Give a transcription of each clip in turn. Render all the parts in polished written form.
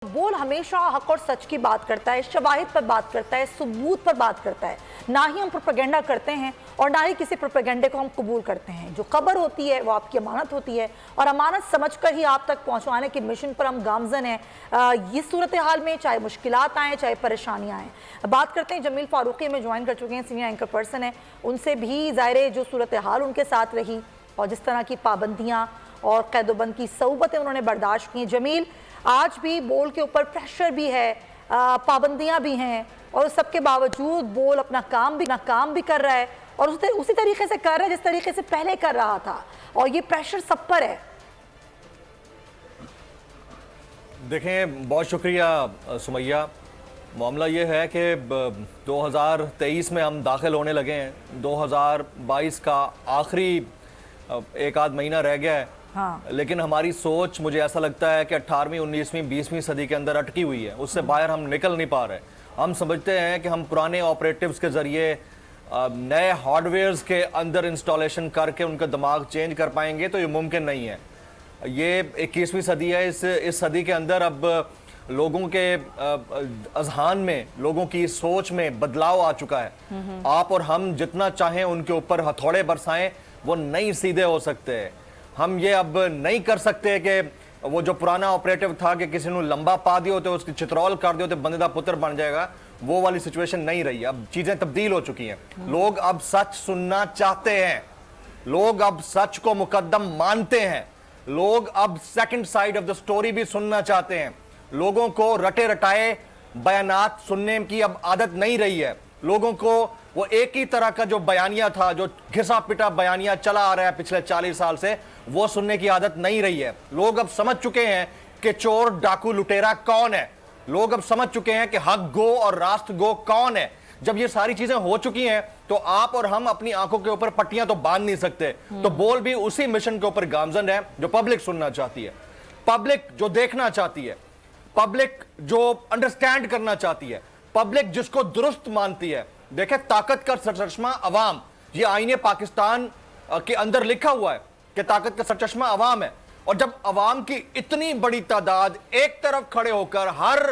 बोल हमेशा हक और सच की बात करता है, शवाहिद पर बात करता है, सबूत पर बात करता है। ना ही हम प्रोपेगेंडा करते हैं और ना ही किसी प्रोपेगेंडे को हम कबूल करते हैं। जो खबर होती है वो आपकी अमानत होती है और अमानत समझकर ही आप तक पहुंचवाने के मिशन पर हम गामजन हैं। इस सूरत हाल में चाहे मुश्किलात आएँ, चाहे परेशानियाँ आएँ। बात करते हैं जमील फारूकी में ज्वाइन कर चुके हैं, सीनियर एंकर पर्सन है। उनसे भी ज़ाहिर जो सूरत हाल उनके साथ रही और जिस तरह की पाबंदियाँ और कैदोबंद की सऊबतें उन्होंने बर्दाश्त की। जमील, आज भी बोल के ऊपर प्रेशर भी है, पाबंदियां भी हैं और उस सब के बावजूद बोल अपना काम भी कर रहा है और उसी तरीके से कर रहा है जिस तरीके से पहले कर रहा था और ये प्रेशर सब पर है। देखें, बहुत शुक्रिया सुमैया। मामला ये है कि 2023 में हम दाखिल होने लगे हैं। 2022 का आखिरी एक आध महीना रह गया है। हाँ। लेकिन हमारी सोच, मुझे ऐसा लगता है कि 18वीं 19वीं 20वीं सदी के अंदर अटकी हुई है, उससे बाहर हम निकल नहीं पा रहे। हम समझते हैं कि हम पुराने ऑपरेटिव्स के ज़रिए नए हार्डवेयर्स के अंदर इंस्टॉलेशन करके उनका दिमाग चेंज कर पाएंगे, तो ये मुमकिन नहीं है। ये 21वीं सदी है। इस सदी के अंदर अब लोगों के अजहान में, लोगों की सोच में बदलाव आ चुका है। आप और हम जितना चाहें उनके ऊपर हथौड़े बरसाएं, वो नहीं सीधे हो सकते। हम ये अब नहीं कर सकते कि वो जो पुराना ऑपरेटिव था कि किसी ने लंबा पा दियो तो उसकी चित्रौल कर दियो तो बंदे दा पुत्र बन जाएगा, वो वाली सिचुएशन नहीं रही। अब चीजें तब्दील हो चुकी हैं। लोग अब सच सुनना चाहते हैं, लोग अब सच को मुकद्दम मानते हैं, लोग अब second side of the story भी सुनना चाहते हैं। लोगों को रटे रटाए बयानात सुनने की अब आदत नहीं रही है। लोगों को वो एक ही तरह का जो बयानिया था, जो घिसा पिटा बयानिया चला आ रहा है पिछले 40 साल से, वो सुनने की आदत नहीं रही है। लोग अब समझ चुके हैं कि चोर डाकू लुटेरा कौन है। लोग अब समझ चुके हैं कि हक गो और रास्त गो कौन है। जब ये सारी चीजें हो चुकी हैं तो आप और हम अपनी आंखों के ऊपर पट्टियां तो बांध नहीं सकते। तो बोल भी उसी मिशन के ऊपर गामजन है जो पब्लिक सुनना चाहती है, पब्लिक जो देखना चाहती है, पब्लिक जो अंडरस्टैंड करना चाहती है, पब्लिक जिसको दुरुस्त मानती है। देखें, ताकत का सरचश्मा अवाम, ये आईने पाकिस्तान के अंदर लिखा हुआ है कि ताकत का सरचश्मा अवाम है। और जब अवाम की इतनी बड़ी तादाद एक तरफ खड़े होकर हर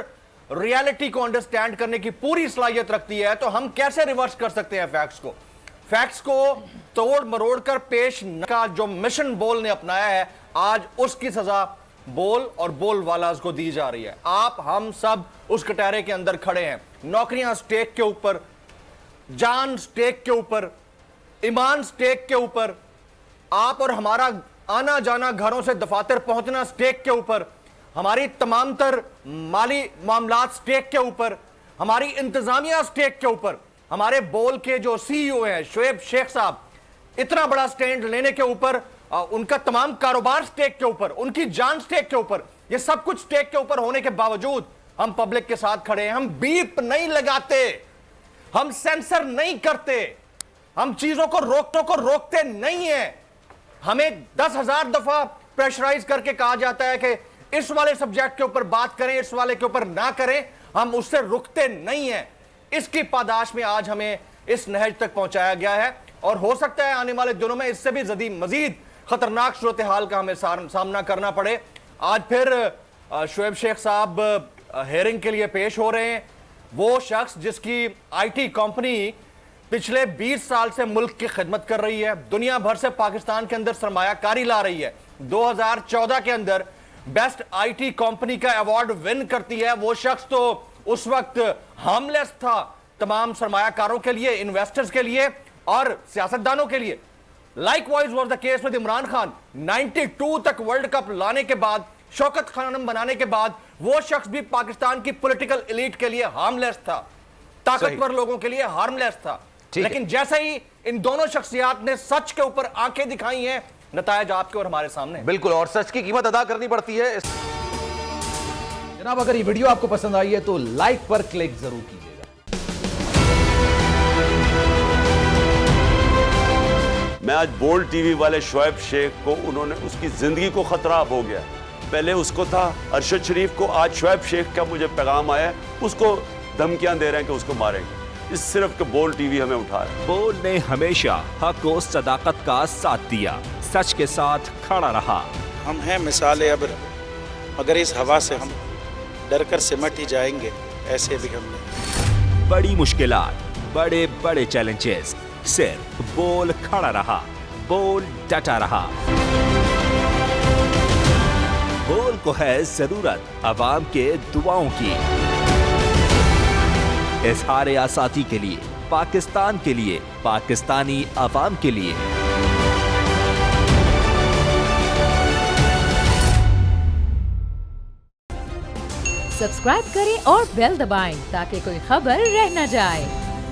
रियलिटी को अंडरस्टैंड करने की पूरी सलाहियत रखती है, तो हम कैसे रिवर्स कर सकते हैं फैक्ट्स को तोड़ मरोड़ कर पेश का जो मिशन बोल ने अपनाया है, आज उसकी सजा बोल और बोल वाला को दी जा रही है। आप हम सब उस कटहरे के अंदर खड़े हैं। नौकरियां स्टेक के ऊपर, जान स्टेक के ऊपर, ईमान स्टेक के ऊपर, आप और हमारा आना जाना, घरों से दफातर पहुंचना स्टेक के ऊपर, हमारी तमाम तर माली मामलात स्टेक के ऊपर, हमारी इंतजामिया स्टेक के ऊपर, हमारे बोल के जो सीईओ हैं शुएब शेख साहब, इतना बड़ा स्टैंड लेने के ऊपर, उनका तमाम कारोबार स्टेक के ऊपर, उनकी जान स्टेक के ऊपर, ये सब कुछ स्टेक के ऊपर होने के बावजूद हम पब्लिक के साथ खड़े हैं। हम बीप नहीं लगाते, हम सेंसर नहीं करते, हम चीजों को रोकते नहीं है। हमें 10,000 दफा प्रेशराइज करके कहा जाता है कि इस वाले सब्जेक्ट के ऊपर बात करें, इस वाले के ऊपर ना करें, हम उससे रुकते नहीं है। इसकी पादाश में आज हमें इस नहज तक पहुंचाया गया है और हो सकता है आने वाले दिनों में इससे भी मजीद खतरनाक सूरत हाल का हमें सामना करना पड़े। आज फिर शुएब शेख साहब हेयरिंग के लिए पेश हो रहे हैं। वो शख्स जिसकी IT कंपनी पिछले 20 साल से मुल्क की खिदमत कर रही है, दुनिया भर से पाकिस्तान के अंदर सरमायाकारी ला रही है, 2014 के अंदर बेस्ट IT कंपनी का अवार्ड विन करती है। वो शख्स तो उस वक्त हार्मलेस था तमाम सरमायाकारों के लिए, इन्वेस्टर्स के लिए और सियासतदानों के लिए। Likewise was the case with Imran Khan. 92 तक वर्ल्ड कप लाने के बाद, शौकत खानम बनाने के बाद, वो शख्स भी पाकिस्तान की पॉलिटिकल एलीट के लिए हार्मलेस था, ताकतवर लोगों के लिए हार्मलेस था। लेकिन जैसे ही इन दोनों शख्सियात ने सच के ऊपर आंखें दिखाई हैं, नतायज आपके और हमारे सामने। बिल्कुल, और सच की कीमत अदा करनी पड़ती है। जनाब, अगर ये वीडियो आपको पसंद आई है तो लाइक पर क्लिक जरूर कीजिएगा। मैं आज बोल्ड टीवी वाले शुएब शेख को, उन्होंने उसकी जिंदगी को खतरा अब हो गया। पहले उसको था अरशद शरीफ को, आज शुएब शेख का मुझे पैगाम आया, उसको धमकियां दे रहे हैं कि उसको मारेंगे। इस सिर्फ के बोल्ड टीवी हमें उठा रहा है। बोल्ड ने हमेशा हक और सदाकत का साथ दिया, सच के साथ खड़ा रहा। हम हैं मिसाल अब्र, मगर इस हवा से हम डर कर सिमट ही जाएंगे, ऐसे भी हम नहीं। बड़ी मुश्किलात, बड़े बड़े चैलेंजेस, सिर्फ बोल खड़ा रहा, बोल डटा रहा। बोल को है जरूरत अवाम के दुआओं की। इजहार आसाती के लिए, पाकिस्तान के लिए, पाकिस्तानी अवाम के लिए। सब्सक्राइब करें और बेल दबाएं ताकि कोई खबर रह न जाए।